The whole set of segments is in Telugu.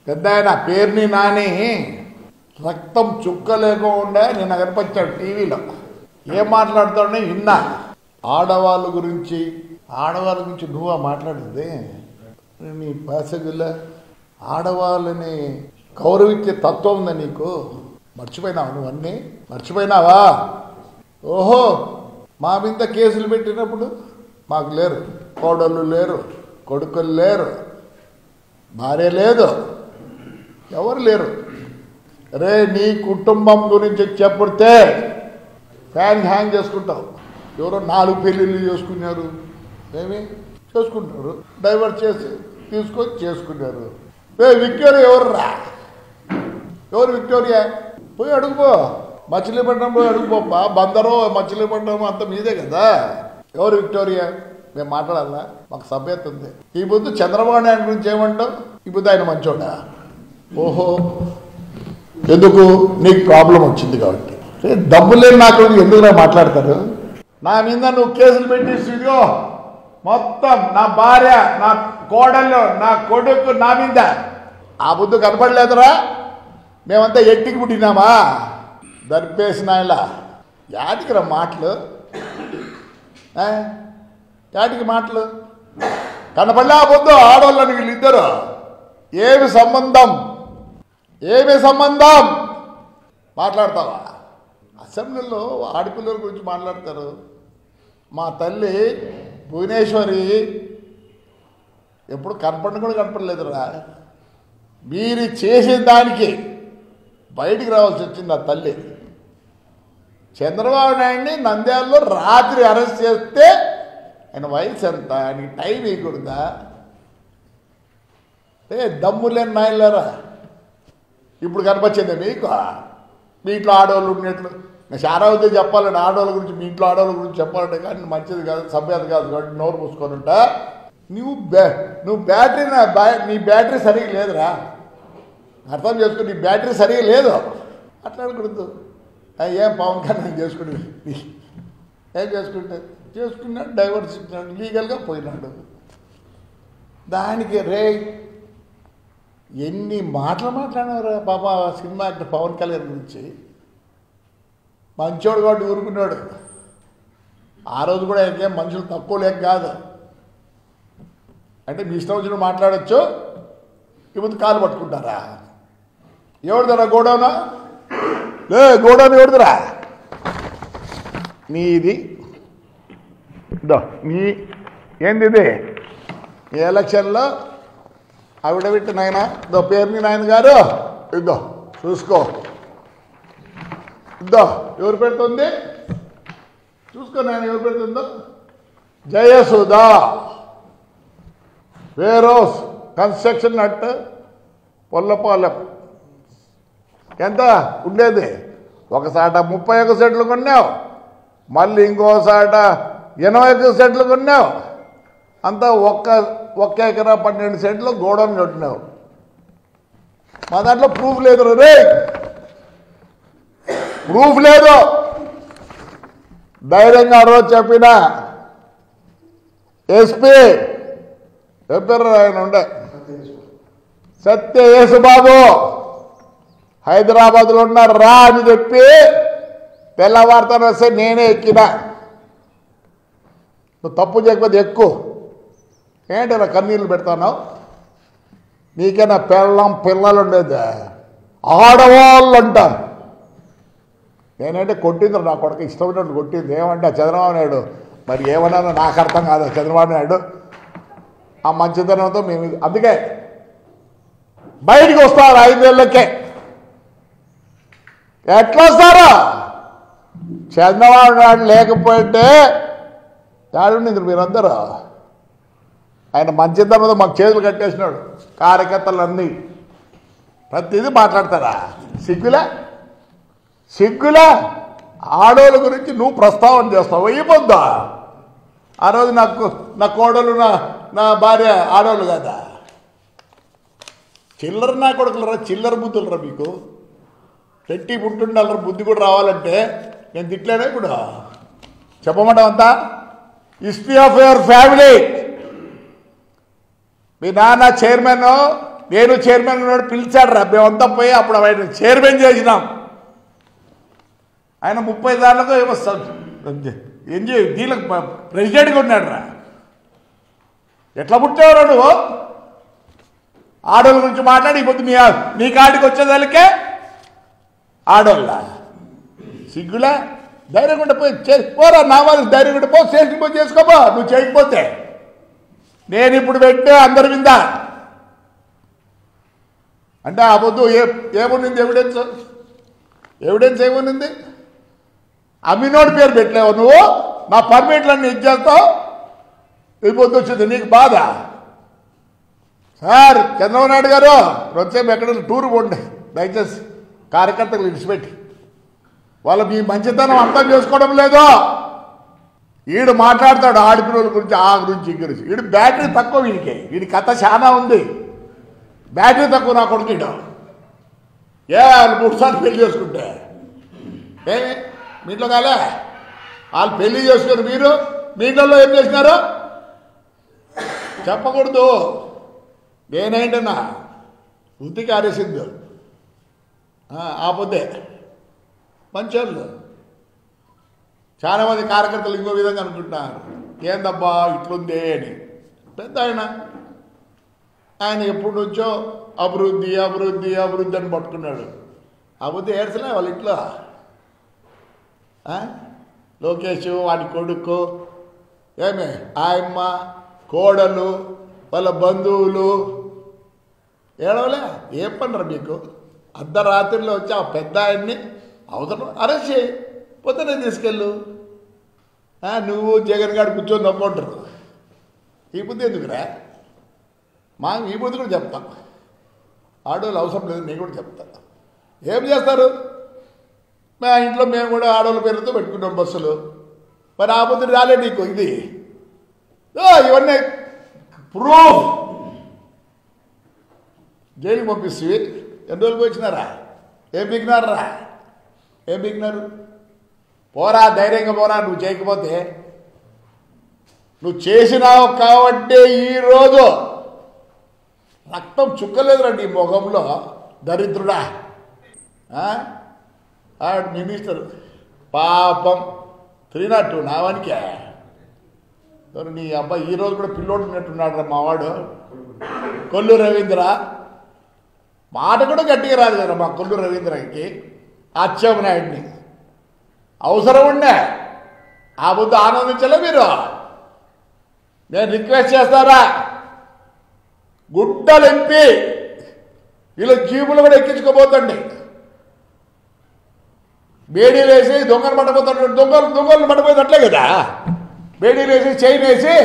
పెద్ద ఆయన పేరుని నాని రక్తం చుక్క లేకుండా నిన్న కనిపించాడు టీవీలో. ఏం మాట్లాడుతాడని విన్నా. ఆడవాళ్ళ గురించి నువ్వా మాట్లాడింది? నీ పాసగుల ఆడవాళ్ళని గౌరవించే తత్వం ఉందా నీకు? మర్చిపోయినావా? నువ్వన్నీ మర్చిపోయినావా? ఓహో, మా మీద కేసులు పెట్టినప్పుడు మాకు లేరు, కోడళ్ళు లేరు, కొడుకులు లేరు, భార్య లేదు, ఎవరు లేరు. రే, నీ కుటుంబం గురించి చెప్తే ఫ్యాన్ హ్యాంగ్ చేసుకుంటావు. ఎవరో 4 పెళ్ళిళ్ళు చేసుకున్నారు, ఏమి చేసుకుంటారు, డైవర్ట్ చేసి తీసుకొని చేసుకున్నారు. విక్టోరియా ఎవర్రా? ఎవరు విక్టోరియా? పోయి అడుగుపో, మచిలీపట్నం పోయి అడుగుపోప్పా. బందరో మచిలీపట్నం అంత మీదే కదా. ఎవరు విక్టోరియా? మేము మాట్లాడాలా? మాకు సభ్యత ఉంది. ఈ బుద్ధు చంద్రబాబు నాయుడు గురించి ఏమంటావు? ఈ బుద్ధు ఆయన మంచోడా? ఓహో, ఎందుకు? నీకు ప్రాబ్లం వచ్చింది కాబట్టి. డబ్బు లేని నాకు ఎందుకు మాట్లాడతారు? నా మీద నువ్వు కేసులు పెట్టి స్టూడియో మొత్తం నా భార్య, నా కోడళ్ళు, నా కొడుకు నా మీద. ఆ బుద్ధు కనపడలేదురా? మేమంతా ఎట్టికి పుట్టినామా? దర్పేసిన ఇలా యాటికి రా మాటలు, యాటికి మాటలు కనపడలే. ఆ బుద్ధు ఆడవాళ్ళని వీళ్ళిద్దరు ఏమి సంబంధం? మాట్లాడతావా? అసెంబ్లీలో ఆడపిల్లల గురించి మాట్లాడతారు. మా తల్లి భువనేశ్వరి ఎప్పుడు కూడా కనపడలేదురా. మీరు చేసిన దానికి బయటికి రావాల్సి వచ్చింది ఆ తల్లి. చంద్రబాబు నాయుడిని నంద్యాలలో రాత్రి అరెస్ట్ చేస్తే ఆయన వయసు ఎంత? ఆయనకి టైం ఇవ్వకూడదా? దమ్ము లేని నాయనలేరా ఇప్పుడు కనిపించింది మీకు? మీ ఇంట్లో ఆడవాళ్ళు ఉన్నట్లు చాలా అవుతే చెప్పాలంటే ఆడవాళ్ళ గురించి, మీ ఇంట్లో ఆడవాళ్ళ గురించి చెప్పాలంటే కానీ మంచిది కాదు, సభ్యత కాదు కాబట్టి నోరు మూసుకొని ఉంటా. నువ్వు బ్యాటరీ నీ బ్యాటరీ సరిగా లేదురా. అర్థం చేసుకుని నీ బ్యాటరీ సరిగా లేదు. అట్లాడకూడదు. ఏం పవన్ కళ్యాణ్ ఏం చేసుకున్నాడు, డైవర్స్ ఇచ్చినాడు, లీగల్గా పోయినాడు. దానికి రే ఎన్ని మాటలు మాట్లాడినారా బాబా సినిమా యాక్టర్ పవన్ కళ్యాణ్ గురించి. మంచోడు కాబట్టి ఊరుకున్నాడు. ఆ రోజు కూడా ఇంకేం మనుషులు తక్కువ లేక కాదు. అంటే మీ ఇష్టం వచ్చిన మాట్లాడచ్చు, ఇప్పుడు కాలు పట్టుకుంటారా? ఎవరిదరా గోడౌనా? గోడౌన్ ఎవరిదిరా? నీది. ఏంది ఇది? ఈ ఎలక్షన్లో ఆవిడబెట్టి నాయన పేరుని నాయన గారు ఇద్దో చూసుకో, ఎవరు పెడుతుంది చూసుకో నాయన, ఎవరు పెడుతుందో. జయసుధా వేరోస్ కన్స్ట్రక్షన్ అట్ పొల్లపాలెం. ఎంత ఉండేది? ఒకసాట 31 సెంట్లు కొన్నావు, మళ్ళీ ఇంకోసాట 81 సెంట్లు కొన్నావు. అంతా ఒక్క ఎకరా 12 సెంట్లు గోడౌన్ కట్టినావు. మా దాంట్లో ప్రూఫ్ లేదు రే, ప్రూఫ్ లేదు. ధైర్యంగా ఆ రోజు చెప్పిన ఎస్పీ చెప్పారు ఆయన ఉండే సత్య యేసుబాబు హైదరాబాద్లో ఉన్నారు రా అని చెప్పి తెల్లవారుతాను వస్తే నేనే ఎక్కినా. నువ్వు తప్పు చేయకపోతే ఎక్కువ ఏంటి నా కన్నీళ్ళు పెడతాను? నీకైనా పిల్లలు ఉండేది, ఆడవాళ్ళు అంటారు. నేనంటే కొట్టింది నా కొడుకు, ఇష్టమైనట్టు కొట్టింది. ఏమంటే చంద్రబాబు నాయుడు మరి ఏమన్నానో నాకు అర్థం కాదు. చంద్రబాబు నాయుడు ఆ మంచితనంతో మేము అందుకే బయటికి వస్తారు 5 ఏళ్ళకే. ఎట్లా వస్తారో? చంద్రబాబు నాయుడు లేకపోతే ఏడుండింది మీరందరూ? ఆయన మంచితనంతో మాకు చేతులు కట్టేసినాడు. కార్యకర్తలన్నీ ప్రతిదీ మాట్లాడతారా? సిగ్గులా ఆడోళ్ళ గురించి నువ్వు ప్రస్తావన చేస్తావు. అయిపోద్దా? ఆ రోజు నా కోడలు నా భార్య ఆడవాళ్ళు కదా. చిల్లర నా కొడుకులరా, చిల్లర బుద్ధులరా మీకు. పెట్టి పుట్టుండాలరా, బుద్ధి కూడా రావాలంటే. నేను తిట్లేనా ఇప్పుడు? చెప్పమంటావంతా హిస్టరీ ఆఫ్ యువర్ ఫ్యామిలీ. మీ నాన్న చైర్మన్, నేను చైర్మన్ ఉన్నాడు పిలిచాడు రా, మేమంతా పోయి అప్పుడు ఆయన చైర్మన్ చేసినాం. ఆయన 30 సార్లకు ఏమో దీనికి ప్రెసిడెంట్గా ఉన్నాడు రా. ఎట్లా పుట్టావు నువ్వు? ఆడోళ్ళ గురించి మాట్లాడి ఇప్పుడు నీ కాడికి వచ్చేదానికే ఆడోళ్ళ సిగ్గులా? ధైర్యం ఉంటే పోయి పోరా, నా వాళ్ళకి ధైర్యం ఉంటే పో, స్టేషన్ పోయి చేసుకోపో. నువ్వు చేయకపోతే నేను ఇప్పుడు పెట్టే అందరి మీద అంటే ఆ పొద్దు ఏముంది ఎవిడెన్స్ ఏముంది? అమ్మినోడి పేరు పెట్టలేవు నువ్వు, నా పర్మిట్లన్నీ ఇచ్చేస్తావు. ఈ పొద్దు వచ్చింది నీకు బాధ. సార్ చంద్రబాబు నాయుడు గారు వచ్చేపు ఎక్కడైనా టూర్ పోండి దయచేసి, కార్యకర్తలు విడిచిపెట్టి. వాళ్ళు మీ మంచితనం అర్థం చేసుకోవడం లేదు. వీడు మాట్లాడతాడు ఆడపిల్లల గురించి, ఆ గురించి ఈ గురించి. వీడు బ్యాటరీ తక్కువ, వీడి కథ చాలా ఉంది. బ్యాటరీ తక్కువ నా కొడుకు. ఏ 3 సార్లు పెళ్లి చేసుకుంటే మీ ఇంట్లో కాలే? వాళ్ళు పెళ్లి చేసుకుని మీరు మీ ఇంట్లో ఏం చేసినారు చెప్పకూడదు. నేనేంటన్నా వృత్తికి ఆరేసింది ఆపోతే మంచోళ్ళు. చాలామంది కార్యకర్తలు ఇంకో విధంగా అనుకుంటున్నారు, ఏందబ్బా ఇట్లుందే అని. పెద్ద ఆయన ఎప్పటి నుంచో అభివృద్ధి అభివృద్ధి అభివృద్ధి అని పట్టుకున్నాడు. అభివృద్ధి ఏడ్చలే వాళ్ళ ఇంట్లో. లోకేష్ వాడి కొడుకు ఏమే ఆయమ్మ కోడలు వాళ్ళ బంధువులు ఏడవలే. ఏం పనరు మీకు? అర్ధరాత్రిలో వచ్చి ఆ పెద్ద ఆయన్ని అవసరం అరెస్ట్ చేయి, పొద్దునే తీసుకెళ్ళు. నువ్వు జగన్ గారు కూర్చొని నమ్ముకుంటారు. ఈ బుద్ధి ఎందుకురా? ఈ బుద్ధి కూడా చెప్తా. ఆడవాళ్ళు అవసరం లేదు, నేను కూడా చెప్తా. ఏం చేస్తారు? మా ఇంట్లో మేము కూడా ఆడవాళ్ళ పేరుతో పెట్టుకున్నాం బస్సులు. మరి ఆ బుద్ధి రాలే నీకు? ఇది ఇవన్నీ ప్రూఫ్. జైలుకి పంపిస్తే ఎన్ని రోజులు వచ్చినారా? ఏం బిగినారా? ఏం బిగినారు? పోరా, ధైర్యంగా పోరా. నువ్వు చేయకపోతే నువ్వు చేసినావు కాబట్టి ఈరోజు రక్తం చుక్కలేదురా నీ ముఖంలో. దరిద్రుడా. మినిస్టర్ పాపం 302 నావానికే. నీ అబ్బాయి ఈరోజు కూడా పిల్లోడు ఉన్నట్టున్నాడు రా మావాడు. కొల్లు రవీంద్ర మాట కూడా గట్టిగా రాదు కదా మా కొల్లు రవీంద్రకి. అచ్చెన్నాయుడిని అవసరం ఉండే ఆ బుద్ధి ఆనందించలే మీరు? నేను రిక్వెస్ట్ చేస్తారా, గుడ్డలు ఎంపి వీళ్ళ జీబులు కూడా ఎక్కించుకోబోతండి. బేడీలు వేసి దొంగలు పట్టబోతాడు. దొంగలు పట్టబోయేది కదా. బేడీలు వేసి చైన్ వేసి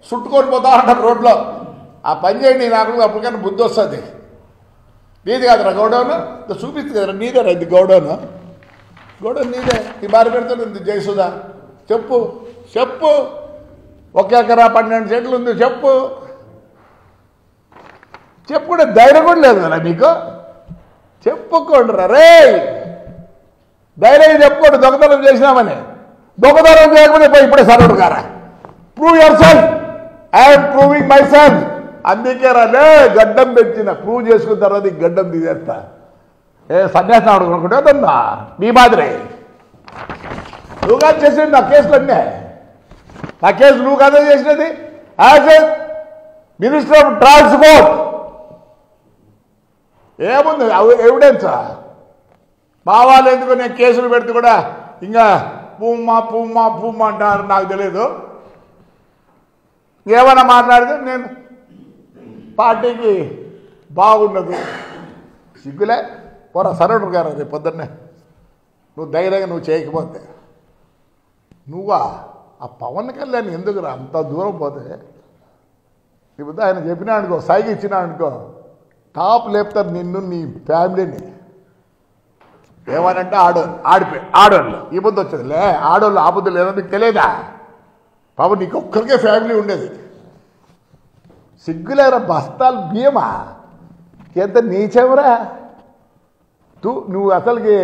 చుట్టుకొని పోతా ఉంటారు రోడ్లో. ఆ పని చేయండి, నాకు అప్పటికైనా బుద్ధి వస్తుంది. నీది కాదురా గౌడౌన్? చూపిస్తుంది కదరా, నీదేరా ఇది గౌడౌన్? గౌడౌన్ నీదే. ఈ భార్య పెడుతుంది జయసుధా. చెప్పు 1 ఎకరా 12 సెంట్లు ఉంది. చెప్పుకుంటే ధైర్యం కూడా లేదు కదా మీకు? చెప్పుకోండి రా రే, ధైర్యం చెప్పుకోండి. దొంగతనం చేసినామని. దొంగతనం చేయకపోతే పోయి ఇప్పుడే సరవుడు గారా. Prove your self. I'm proving my self. అందుకే రాలే గడ్డం పెంచిన. ప్రూవ్ చేసుకున్న తర్వాత ఈ గడ్డం తీసేస్తా. సన్యాసం ఆడుకుంటే అదన్నా మీ మాదిరి. నువ్వు కాదు చేసింది నా కేసులన్నీ. నా కేసు నువ్వు కాదే చేసినది. As a minister of transport ఏముంది ఎవిడెన్సా? మా వాళ్ళు ఎందుకు నేను కేసులు పెడితే కూడా ఇంకా పూమ్మా అంటారు. నాకు తెలియదు. ఏమైనా మాట్లాడితే నేను పార్టీకి బాగుండదు. సిగ్గులే. పోరా సరౌండర్ గారు రేపు పొద్దున్నే నువ్వు ధైర్యంగా నువ్వు చేయకపోతే. నువ్వా ఆ పవన్ కళ్యాణ్ ఎందుకురా అంత దూరం పోతే? ఇప్పుడు ఆయన చెప్పినా అనుకో, సైకి ఇచ్చినా అనుకో, టాప్ లేపుతారు నిన్ను నీ ఫ్యామిలీని. ఏమనంటే ఆడోళ్ళు ఈ బుద్ధి వచ్చేదిలే. ఆడోళ్ళు ఆ బుద్ధి లేదో నీకు తెలియదా? పాపం నీకు ఒక్కరికే ఫ్యామిలీ ఉండేది. సిగ్గులేరా? బస్తాలు బియ్యమా? ఎంత నీచెవరా నువ్వు? అసలుకి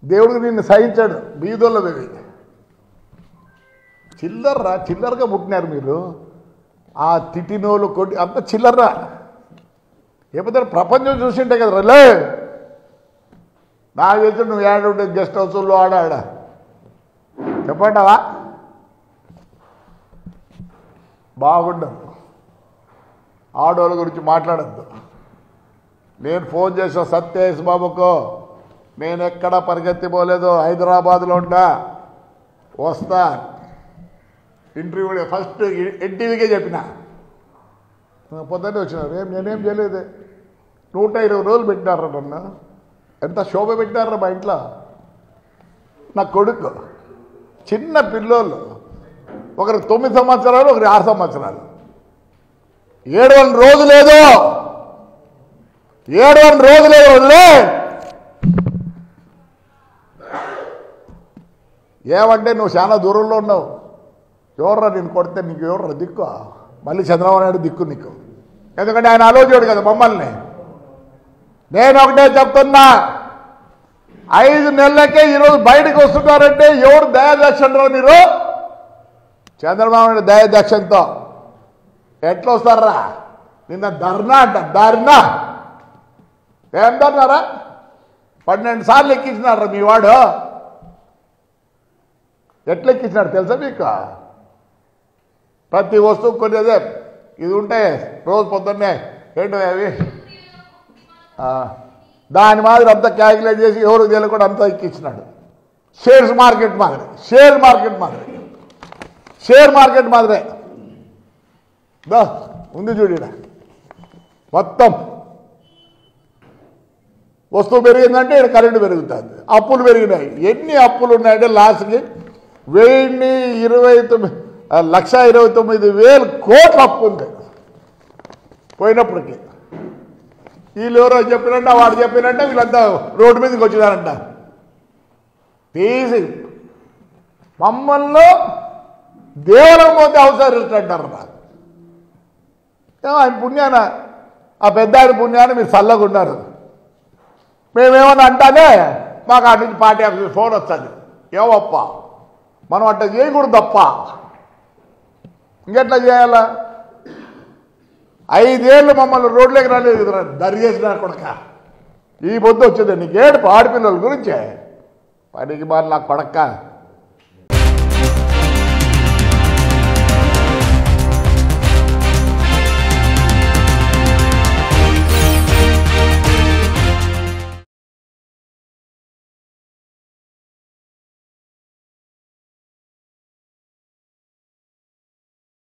దేవుడికి నిన్ను సహించాడు. బీదోళ్ళ బేబీ చిల్లర్రా. చిల్లరగా పుట్టినారు మీరు. ఆ తిట్టినోళ్ళు కొట్టి అంత చిల్లర్రా. లేకపోతే ప్రపంచం చూసింటే కదా రే నాకు తెలిసి నువ్వు ఏడుంటే గెస్ట్ హౌస్లో ఆడ చెప్పంటావా బాగుండదు. ఆడవాళ్ళ గురించి మాట్లాడద్దు. నేను ఫోన్ చేసా సత్యేష్ బాబుకు, నేను ఎక్కడ పరిగెత్తిపోలేదు, హైదరాబాద్లో ఉంటా, వస్తా ఇంటర్వ్యూ ఫస్ట్ ఎన్టీవీకే చెప్పిన. పొద్దున్నే వచ్చినారు, నేనేం చేయలేదు. 120 రోజులు పెట్టినారా నన్ను, ఎంత శోభ పెట్టినారా మా ఇంట్లో. నా కొడుకు చిన్న పిల్లోళ్ళు, ఒకరికి 9 సంవత్సరాలు, ఒకరికి 6 సంవత్సరాలు. 7 రోజు లేదు, 7 రోజు లేదు. ఏమంటే నువ్వు చాలా దూరంలో ఉన్నావు, ఎవర్రా నేను కొడితే నీకు ఎవర్రా దిక్కు? మళ్ళీ చంద్రబాబు నాయుడు దిక్కు నీకు, ఎందుకంటే ఆయన ఆలోచించాడు కదా మమ్మల్ని. నేను ఒకటే చెప్తున్నా, 5 నెలలకే ఈరోజు బయటకు వస్తున్నారంటే ఎవరు దయాదక్షిణరా మీరు? చంద్రబాబు నాయుడు దయాదక్షిణతో ఎట్లా వస్తారా? నిన్న ధర్నా అంట, ధర్నా ఏం ధర్నారా? 12 సార్లు ఎక్కించినారా మీ వాడు? ఎట్లా ఎక్కించినాడు తెలుసా మీకు? ప్రతి వస్తువు కొన్ని అదే ఇది ఉంటే రోజు పొద్దున్నే ఏంటో అవి దాని మాదిరి అంతా క్యాల్కులేట్ చేసి ఎవరికి తెలియకుండా అంతా ఎక్కించినాడు. షేర్ మార్కెట్ మాదిరే ఉంది చూడ. మొత్తం వస్తువు పెరిగిందంటే ఇక్కడ కరెంటు పెరుగుతుంది, అప్పులు పెరిగినాయి. ఎన్ని అప్పులు ఉన్నాయంటే లాస్ట్కి 1,29,000 కోట్ల అప్పు ఉంది పోయినప్పటికీ. వీళ్ళు ఎవరో చెప్పినట్ట, వాడు చెప్పినట్ట, వీళ్ళంతా రోడ్డు మీదకి వచ్చినారంట. తీసి మమ్మల్ని దేవరం పోతే అవసరిస్తుంటారు. ఆయన పుణ్యాన, ఆ పెద్ద ఆయన పుణ్యాన మీరు చల్లగా ఉన్నారు. మేమేమన్నా అంటానే మాకు అటు నుంచి పార్టీ ఆఫీస్ ఫోన్ వస్తుంది, ఏవప్ప మనం అట్లా చేయకూడదు తప్ప ఇంకెట్లా చేయాలా? 5 ఏళ్ళు మమ్మల్ని రోడ్లోకి రాలేదు కదా, దరిచేసిన కొడక. ఈ పొద్దు వచ్చేది నీకేడు ఆడపిల్లల గురించే పనికి బాగా నా కొడక.